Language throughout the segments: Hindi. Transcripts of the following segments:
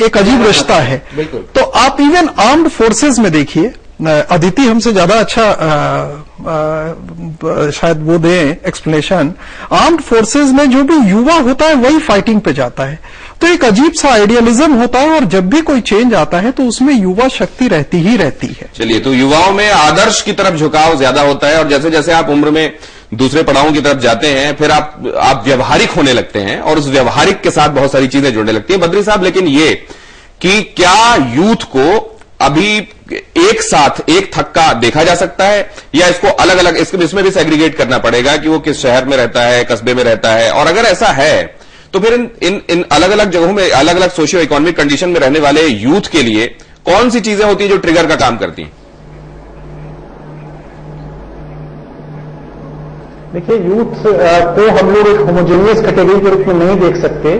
एक अजीब रिश्ता है। तो आप इवन आर्म्ड फोर्सेस में देखिए, अदिति हमसे ज्यादा अच्छा शायद वो दें एक्सप्लेनेशन। आर्म्ड फोर्सेस में जो भी युवा होता है वही फाइटिंग पे जाता है, तो एक अजीब सा आइडियलिज्म होता है, और जब भी कोई चेंज आता है तो उसमें युवा शक्ति रहती ही रहती है। चलिए, तो युवाओं में आदर्श की तरफ झुकाव ज्यादा होता है, और जैसे जैसे आप उम्र में दूसरे पड़ावों की तरफ जाते हैं, फिर आप व्यवहारिक होने लगते हैं, और उस व्यवहारिक के साथ बहुत सारी चीजें जुड़ने लगती हैं। बद्री साहब, लेकिन ये कि क्या यूथ को अभी एक साथ एक थक्का देखा जा सकता है, या इसको अलग अलग इसमें भी सेग्रीगेट करना पड़ेगा कि वो किस शहर में रहता है, कस्बे में रहता है, और अगर ऐसा है तो फिर इन अलग अलग जगहों में अलग अलग सोशियो इकोनॉमिक कंडीशन में रहने वाले यूथ के लिए कौन सी चीजें होती हैं जो ट्रिगर का काम करती हैं? देखिए, यूथ को हम लोग एक होमोजेनियस कैटेगरी के रूप में नहीं देख सकते,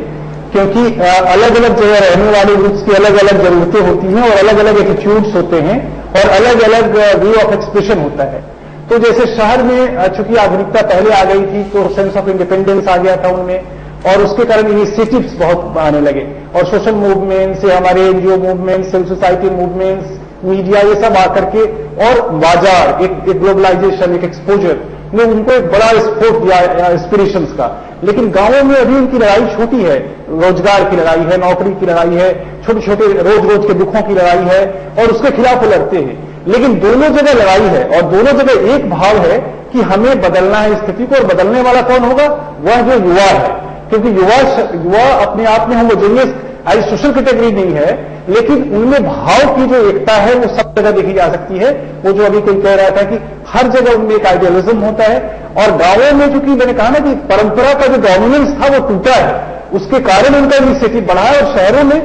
क्योंकि अलग अलग जगह रहने वाले यूथ्स की अलग अलग जरूरतें होती हैं, और अलग अलग एटीट्यूड्स होते हैं, और अलग अलग वे ऑफ एक्सप्रेशन होता है। तो जैसे शहर में चूंकि आधुनिकता पहले आ गई थी, तो सेंस ऑफ इंडिपेंडेंस आ गया था उनमें, और उसके कारण इनिशिएटिव्स बहुत आने लगे, और सोशल मूवमेंट्स से हमारे NGO movements, civil society movements, media, ये सब आकर के, और बाजार, एक ग्लोबलाइजेशन, एक एक्सपोजर ने उनको एक बड़ा स्पोर्ट दिया एस्पिरेशंस का। लेकिन गांवों में अभी उनकी लड़ाई छोटी है, रोजगार की लड़ाई है, नौकरी की लड़ाई है, छोटे छोटे रोज रोज के दुखों की लड़ाई है, और उसके खिलाफ वो लड़ते हैं। लेकिन दोनों जगह लड़ाई है, और दोनों जगह एक भाव है कि हमें बदलना है स्थिति को, और बदलने वाला कौन होगा? वह जो युवा है, क्योंकि युवा अपने आप में होमोजेनियस आई सोशल कैटेगरी नहीं है, लेकिन उनमें भाव की जो एकता है वो सब जगह देखी जा सकती है। वो जो अभी कोई कह रहा था कि हर जगह उनमें एक आइडियलिज्म होता है, और गांवों में चूंकि मैंने कहा ना कि परंपरा का जो डोमिनेंस था वो टूटा है, उसके कारण उनका इनिशिएटिव बढ़ा है, और शहरों में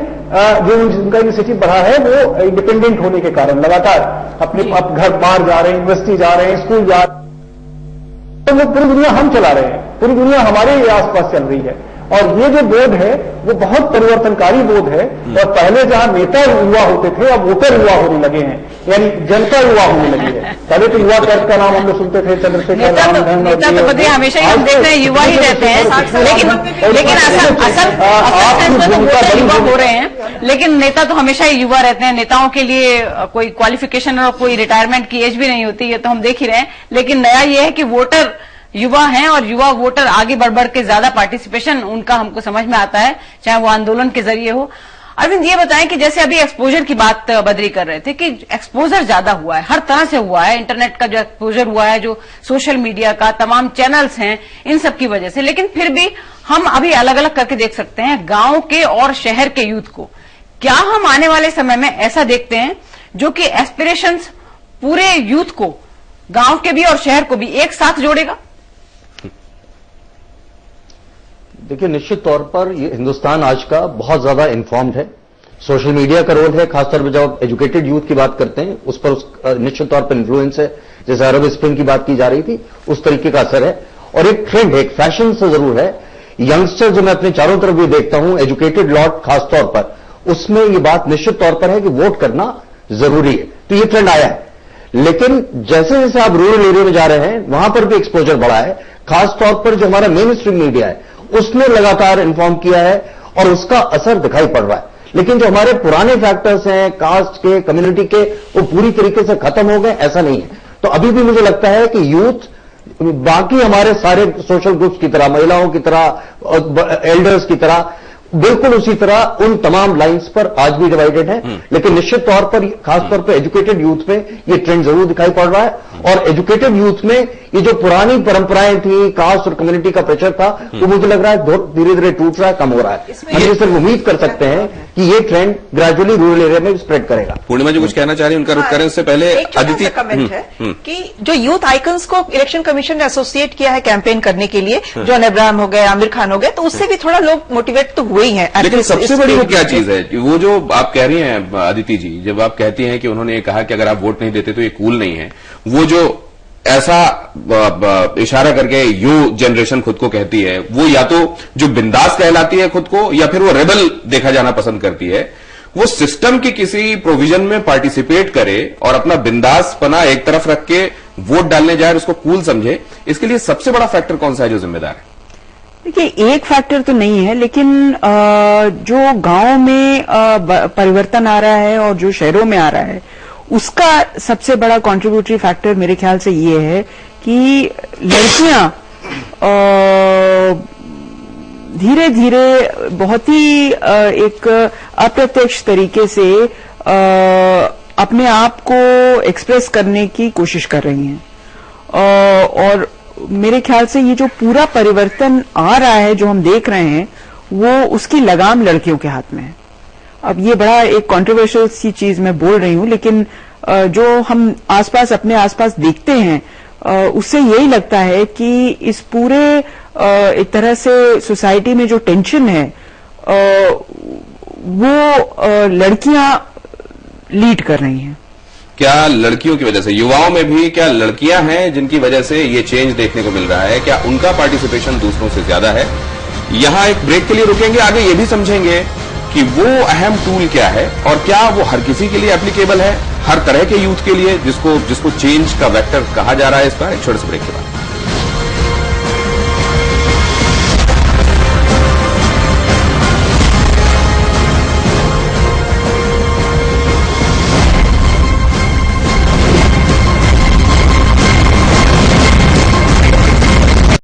जो उनका इनिशिएटिव बढ़ा है वो इंडिपेंडेंट होने के कारण लगातार अपने घर बाहर जा रहे हैं, यूनिवर्सिटी जा रहे हैं, स्कूल जा रहे हैं, तो वो पूरी दुनिया हम चला रहे हैं, पूरी दुनिया हमारे आसपास चल रही है। और ये जो बोध है वो बहुत परिवर्तनकारी बोध है, और पहले जहां नेता युवा होते थे, अब वोटर युवा होने लगे हैं, यानी जनता युवा होने लगी है। पहले तो युवा कर्ज का नाम हम लोग सुनते थे, चंद्रशेखर रामधन, नेता तो बदले हमेशा ही हम देख रहे हैं युवा ही रहते हैं, लेकिन असल युवा हो रहे हैं, लेकिन नेता तो हमेशा ही युवा रहते हैं। नेताओं के लिए कोई क्वालिफिकेशन और कोई रिटायरमेंट की एज भी नहीं होती है, तो हम देख ही रहे हैं। लेकिन नया ये है कि वोटर युवा हैं, और युवा वोटर आगे बढ़ बढ़ के ज्यादा पार्टिसिपेशन उनका हमको समझ में आता है, चाहे वो आंदोलन के जरिए हो। अरविंद, ये बताएं कि जैसे अभी एक्सपोजर की बात बद्री कर रहे थे कि एक्सपोजर ज्यादा हुआ है, हर तरह से हुआ है, इंटरनेट का जो एक्सपोजर हुआ है, जो सोशल मीडिया का तमाम चैनल्स हैं, इन सब की वजह से। लेकिन फिर भी हम अभी अलग अलग करके देख सकते हैं गांव के और शहर के यूथ को। क्या हम आने वाले समय में ऐसा देखते हैं जो कि एस्पिरेशंस पूरे यूथ को, गांव के भी और शहर को भी एक साथ जोड़ेगा? देखिए, निश्चित तौर पर ये हिंदुस्तान आज का बहुत ज्यादा इन्फॉर्म्ड है। सोशल मीडिया का रोल है, खासतौर पर जब एजुकेटेड यूथ की बात करते हैं, उस पर निश्चित तौर पर इन्फ्लुएंस है। जैसे अरब स्प्रिंग की बात की जा रही थी, उस तरीके का असर है। और एक ट्रेंड है, एक फैशन से जरूर है। यंगस्टर जो मैं अपने चारों तरफ भी देखता हूं, एजुकेटेड लॉट खासतौर पर, उसमें ये बात निश्चित तौर पर है कि वोट करना जरूरी है। तो ये ट्रेंड आया है। लेकिन जैसे जैसे आप रूरल एरिया में जा रहे हैं, वहां पर भी एक्सपोजर बढ़ा है। खासतौर पर जो हमारा मेन स्ट्रीम मीडिया है, उसने लगातार इन्फॉर्म किया है, और उसका असर दिखाई पड़ रहा है। लेकिन जो हमारे पुराने फैक्टर्स हैं, कास्ट के, कम्युनिटी के, वो पूरी तरीके से खत्म हो गए, ऐसा नहीं है। तो अभी भी मुझे लगता है कि यूथ बाकी हमारे सारे सोशल ग्रुप्स की तरह, महिलाओं की तरह, एल्डर्स की तरह, बिल्कुल उसी तरह उन तमाम लाइंस पर आज भी डिवाइडेड है। लेकिन निश्चित तौर पर, खासतौर पर एजुकेटेड यूथ में ये ट्रेंड जरूर दिखाई पड़ रहा है। और एजुकेटेड यूथ में ये जो पुरानी परंपराएं थी, कास्ट और कम्युनिटी का प्रेशर था, वो मुझे लग रहा है धीरे धीरे टूट रहा है, कम हो रहा है। हम ये सिर्फ उम्मीद कर सकते हैं कि ये ट्रेंड ग्रेजुअली रूरल एरिया में स्प्रेड करेगा। पूर्णिमा जी कुछ कहना चाह रही है, उनका रुख करें उससे पहले अदिति कमेंट है कि जो यूथ आइकन्स को इलेक्शन कमीशन ने एसोसिएट किया है कैंपेन करने के लिए, जॉन अब्राहम हो गए, आमिर खान हो गए, तो उससे भी थोड़ा लोग मोटिवेट तो हुए ही हैं। लेकिन सबसे बड़ी वो क्या चीज है, वो जो आप कह रही हैं अदिति जी, जब आप कहती हैं कि उन्होंने ये कहा कि अगर आप वोट नहीं देते तो ये कूल नहीं है, वो जो ऐसा इशारा करके यू जनरेशन खुद को कहती है, वो या तो जो बिंदास कहलाती है खुद को, या फिर वो रेबल देखा जाना पसंद करती है। वो सिस्टम की किसी प्रोविजन में पार्टिसिपेट करे और अपना बिंदासपना एक तरफ रख के वोट डालने जाए और उसको कूल समझे, इसके लिए सबसे बड़ा फैक्टर कौन सा है जो जिम्मेदार है? देखिए, एक फैक्टर तो नहीं है, लेकिन जो गांव में परिवर्तन आ रहा है और जो शहरों में आ रहा है, उसका सबसे बड़ा कंट्रीब्यूटरी फैक्टर मेरे ख्याल से ये है कि लड़कियां धीरे धीरे बहुत ही एक अप्रत्यक्ष तरीके से अपने आप को एक्सप्रेस करने की कोशिश कर रही हैं, और मेरे ख्याल से ये जो पूरा परिवर्तन आ रहा है जो हम देख रहे हैं, वो उसकी लगाम लड़कियों के हाथ में है। अब ये बड़ा एक कंट्रोवर्शियल सी चीज मैं बोल रही हूं, लेकिन जो हम आसपास अपने आसपास देखते हैं, उससे यही लगता है कि इस पूरे एक तरह से सोसाइटी में जो टेंशन है, वो लड़कियां लीड कर रही हैं। क्या लड़कियों की वजह से, युवाओं में भी क्या लड़कियां हैं जिनकी वजह से ये चेंज देखने को मिल रहा है? क्या उनका पार्टिसिपेशन दूसरों से ज्यादा है? यहां एक ब्रेक के लिए रुकेंगे, आगे ये भी समझेंगे कि वो अहम टूल क्या है और क्या वो हर किसी के लिए एप्लीकेबल है, हर तरह के यूथ के लिए जिसको चेंज का वेक्टर कहा जा रहा है। इस पर एक छोटे से ब्रेक के बाद